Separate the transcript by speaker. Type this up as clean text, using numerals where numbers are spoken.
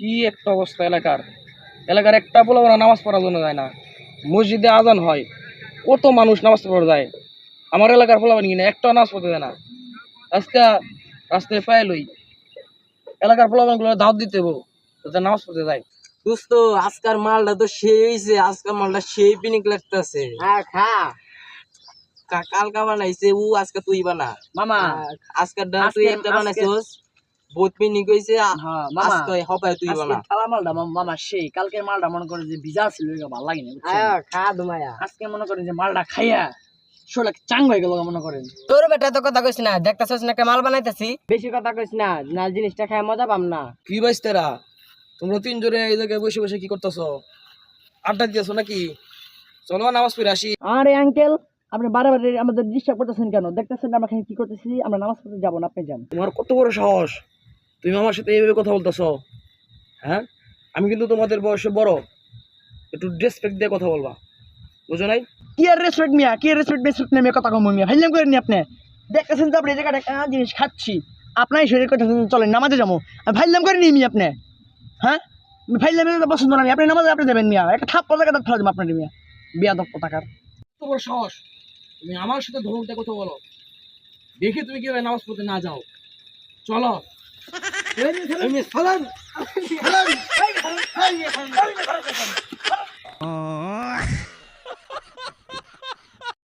Speaker 1: কি একটা অবস্থা এলাকার এলাকার একটা বলে ওরা নামাজ পড়ার জন্য যায় না। মসজিদে আজান হয়, কত মানুষ নামাজ পড়া যায়। আমার এলাকার পোলাপান কিনা একটা নামাজ পড়তে দেয় না। আজকে রাস্তায় পায়ে লই এলাকার পোলাপান গুলো দাওয়াত দিতে হবো যাতে নামাজ পড়তে যায়।
Speaker 2: দোস্ত আজকার মালটা তো সেই হইছে, আজকার মালটা সেই পিনিক লাগতেছে।
Speaker 3: খা
Speaker 2: কালকা বানাইছে ও, আজকে তুই বানা
Speaker 3: মামা।
Speaker 2: আজকার তুই একটা বানাইছস, বহুত পিনিক হইছে।
Speaker 3: হ্যাঁ মামা,
Speaker 2: আজকে হবে তুই বানা।
Speaker 3: আজকের থালা মালটা মামা সেই, কালকের মালটা মনে করে যে ভিজা ছিল ভালো লাগে না। খা দুমায়া, আজকে মনে করেন যে মালটা খাইয়া শোলা চাঙ্গ হয়ে গেল মনে করেন।
Speaker 2: তোর বেটা তো কথা কইছ না, দেখতাছস না মাল বানাইতাছি।
Speaker 3: বেশি কথা কইস না, না জিনিসটা খায় মজা পাম না।
Speaker 1: কি বাইস্তেরা, তোমরা তিনজনে এই জায়গায় বসে বসে কি করতেছো? আড্ডা দিতেছো নাকি? চলো নামাজ পড়ে আসি।
Speaker 3: আরে আঙ্কেল, আপনি বারে আমাদের ডিস্টার্ব করতেছেন কেন? দেখতেছেন আমরা কি করতেছি? আমরা নামাজ পড়তে যাবো না, আপনি যান।
Speaker 1: তোমার কত বড় সাহস, তুমি আমার সাথে এইভাবে কথা বলতেছো? হ্যাঁ, আমি কিন্তু তোমাদের বয়সে বড়, একটু রেসপেক্ট দিয়ে কথা বলবা, বুঝো নাই?
Speaker 3: কি আর রেসপেক্ট মিয়া, কি আর রেসপেক্ট নেমে কথা কম মিয়া, ফাইলাম করেন আপনি। দেখতেছেন তো আপনি এই জায়গাটা জিনিস খাচ্ছি, আপনার শরীর কথা চলেন নামাজে যাবো, ফাইলাম করে নিই মিয়া আপনি। হ্যাঁ, ফাইলাম পছন্দ না, আপনি নামাজে আপনি যাবেন মিয়া, একটা থাপ পয়সা ফেলা দেবো আপনার মিয়া, বিয়া দক্ষ টাকার।
Speaker 1: কত বড় সাহস, তুমি আমার সাথে ধমক দিয়ে কথা বলো? দেখি তুমি কিভাবে নামাজ পড়তে না যাও। চলো। সালাম